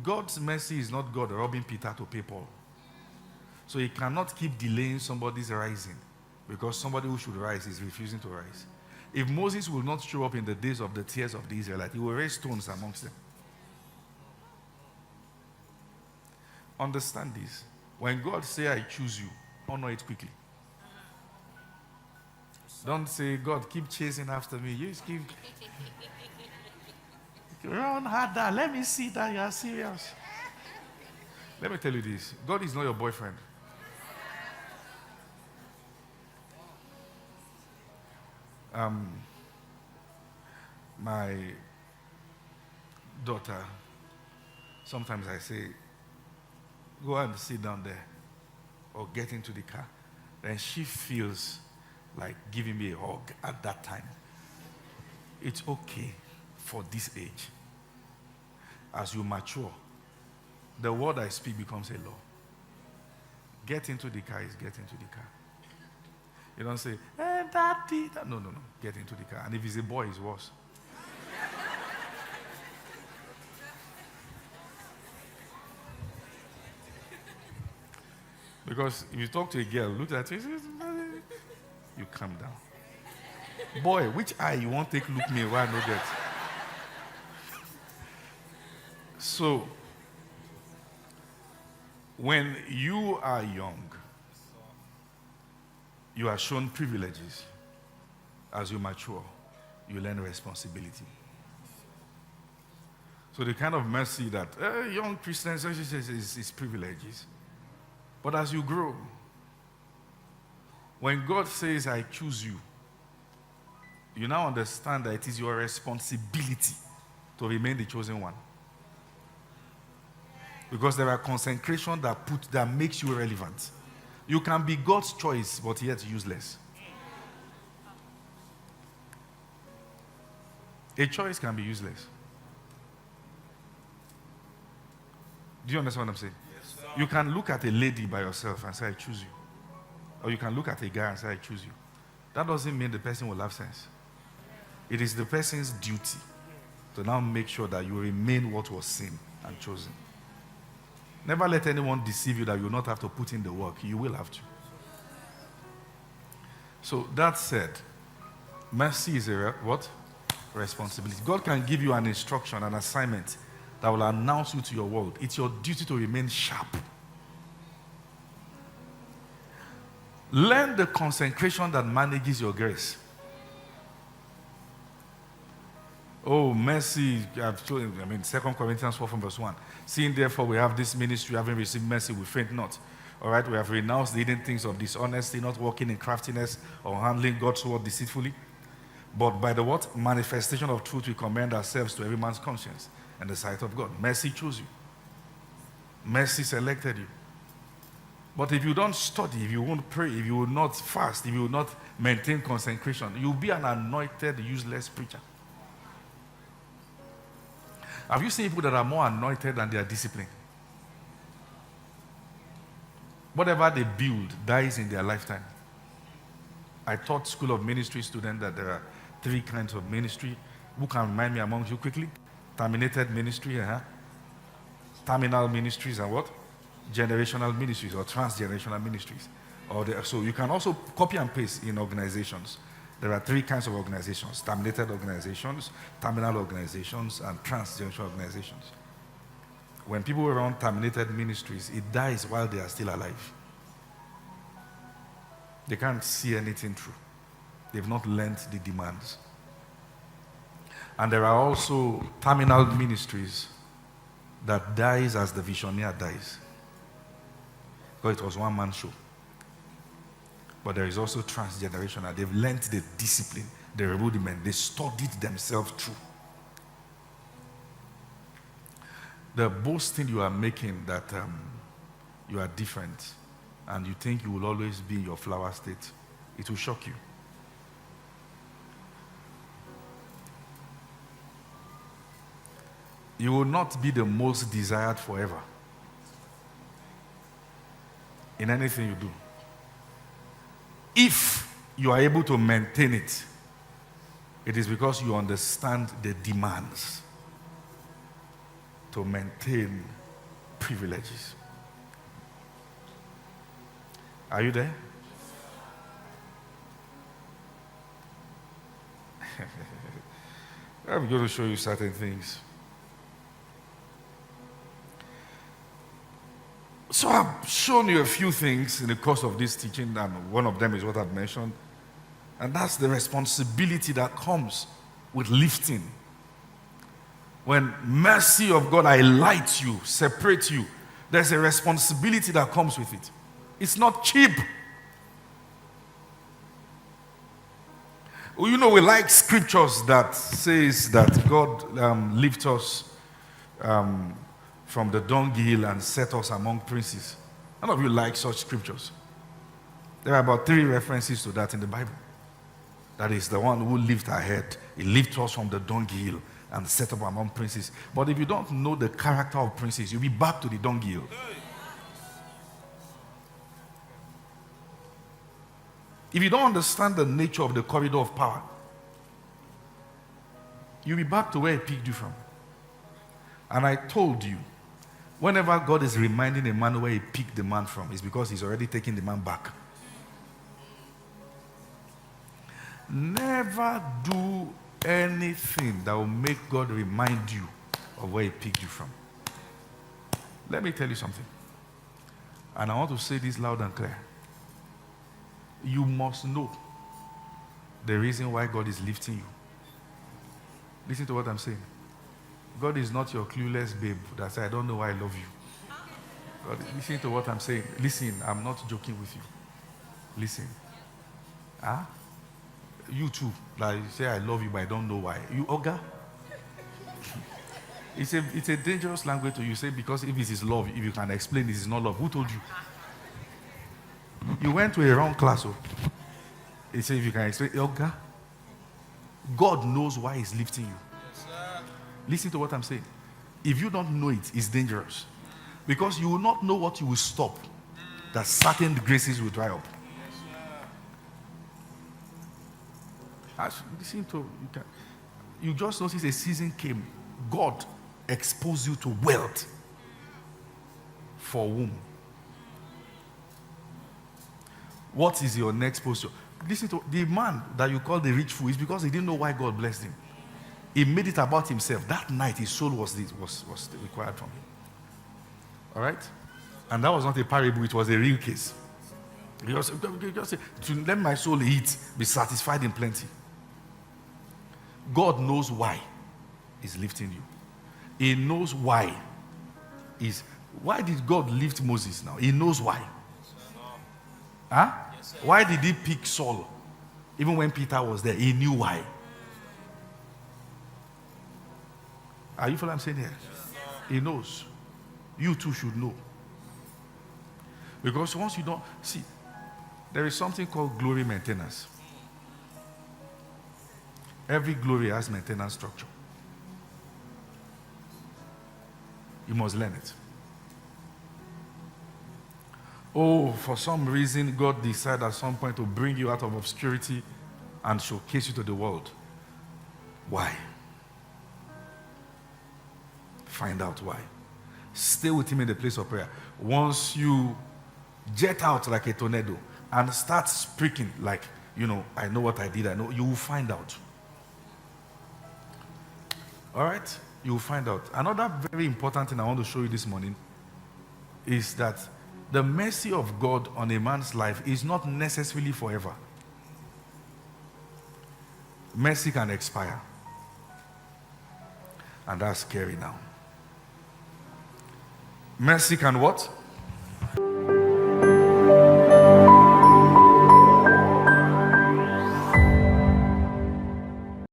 God's mercy is not God robbing Peter to pay Paul. So he cannot keep delaying somebody's rising because somebody who should rise is refusing to rise. If Moses will not show up in the days of the tears of the Israelites, he will raise stones amongst them. Understand this. When God say, I choose you, honor it quickly. Don't say, God, keep chasing after me. You just keep run harder. Let me see that you are serious. Let me tell you this. God is not your boyfriend. My daughter, sometimes I say, go and sit down there or get into the car. Then she feels like giving me a hug at that time. It's okay for this age. As you mature, the word I speak becomes a law. Get into the car is get into the car. You don't say, hey, daddy. No. Get into the car. And if it's a boy, it's worse. Because if you talk to a girl, look at her, you calm down. Boy, which eye you won't take look me while no get? So, when you are young, you are shown privileges. As you mature, you learn responsibility. So the kind of mercy that young Christians is privileges. But as you grow, when God says, I choose you, you now understand that it is your responsibility to remain the chosen one. Because there are consecration that makes you relevant. You can be God's choice, but yet useless. A choice can be useless. Do you understand what I'm saying? Yes, sir. You can look at a lady by yourself and say, I choose you. Or you can look at a guy and say, I choose you. That doesn't mean the person will have sense. It is the person's duty to now make sure that you remain what was seen and chosen. Never let anyone deceive you that you will not have to put in the work. You will have to. So that said, mercy is a what? Responsibility. God can give you an instruction, an assignment that will announce you to your world. It's your duty to remain sharp. Learn the consecration that manages your grace. Oh, mercy, I've told you, 2 Corinthians 4 from verse 1. Seeing therefore we have this ministry, having received mercy, we faint not. All right, we have renounced the hidden things of dishonesty, not walking in craftiness or handling God's word deceitfully. But by the what? Manifestation of truth, we commend ourselves to every man's conscience and the sight of God. Mercy chose you. Mercy selected you. But if you don't study, if you won't pray, if you will not fast, if you will not maintain consecration, you'll be an anointed, useless preacher. Have you seen people that are more anointed than they are disciplined? Whatever they build dies in their lifetime. I taught School of Ministry students that there are 3 kinds of ministry. Who can remind me among you quickly? Terminated ministry, terminal ministries, and what? Generational ministries or transgenerational ministries. So you can also copy and paste in organizations. There are 3 kinds of organizations: terminated organizations, terminal organizations, and transgenerational organizations. When people run terminated ministries, it dies while they are still alive. They can't see anything through. They've not learned the demands. And there are also terminal ministries that dies as the visionaire dies. Because it was one man show. But there is also transgenerational. They've learned the discipline, the rudiment. They studied themselves through. The boasting you are making that you are different and you think you will always be in your flower state, it will shock you. You will not be the most desired forever in anything you do. If you are able to maintain it, it is because you understand the demands to maintain privileges. Are you there? I'm going to show you certain things. So I've shown you a few things in the course of this teaching, and one of them is what I've mentioned. And that's the responsibility that comes with lifting. When mercy of God highlights you, separates you, there's a responsibility that comes with it. It's not cheap. Well, you know, we like scriptures that says that God lifts us from the dunghill and set us among princes. None of you like such scriptures. There are about 3 references to that in the Bible. That is the one who lifts our head. He lifts us from the dunghill and set up among princes. But if you don't know the character of princes, you'll be back to the dunghill. If you don't understand the nature of the corridor of power, you'll be back to where he picked you from. And I told you, whenever God is reminding a man where he picked the man from, it's because he's already taking the man back. Never do anything that will make God remind you of where he picked you from. Let me tell you something. And I want to say this loud and clear. You must know the reason why God is lifting you. Listen to what I'm saying. God is not your clueless babe that says, I don't know why I love you. God, listen to what I'm saying. Listen, I'm not joking with you. Listen. You too. Like you say, I love you, but I don't know why. You, Oga? It's a dangerous language to you. Say, because if it is love, if you can explain this is not love. Who told you? You went to a wrong class. He said, if you can explain, Oga, God knows why he's lifting you. Yes, listen to what I'm saying. If you don't know it, it's dangerous. Because you will not know what you will stop, that certain graces will dry up. Listen to, you just notice a season came. God exposed you to wealth for whom? What is your next posture? Listen to the man that you call the rich fool is because he didn't know why God blessed him. He made it about himself. That night his soul was required from him. All right? And that was not a parable, it was a real case. Just to let my soul eat, be satisfied in plenty. God knows why he's lifting you. He knows why. Why did God lift Moses now? He knows why. Huh? Why did he pick Saul? Even when Peter was there, he knew why. Are you following what I'm saying here? He knows. You too should know. Because once you don't see, there is something called glory maintenance. Every glory has maintenance structure. You must learn it. Oh, for some reason, God decided at some point to bring you out of obscurity and showcase you to the world. Why? Find out why. Stay with him in the place of prayer. Once you jet out like a tornado and start speaking like, I know what I did, I know, you will find out. All right? You will find out. Another very important thing I want to show you this morning is that the mercy of God on a man's life is not necessarily forever. Mercy can expire. And that's scary now. Mercy can what?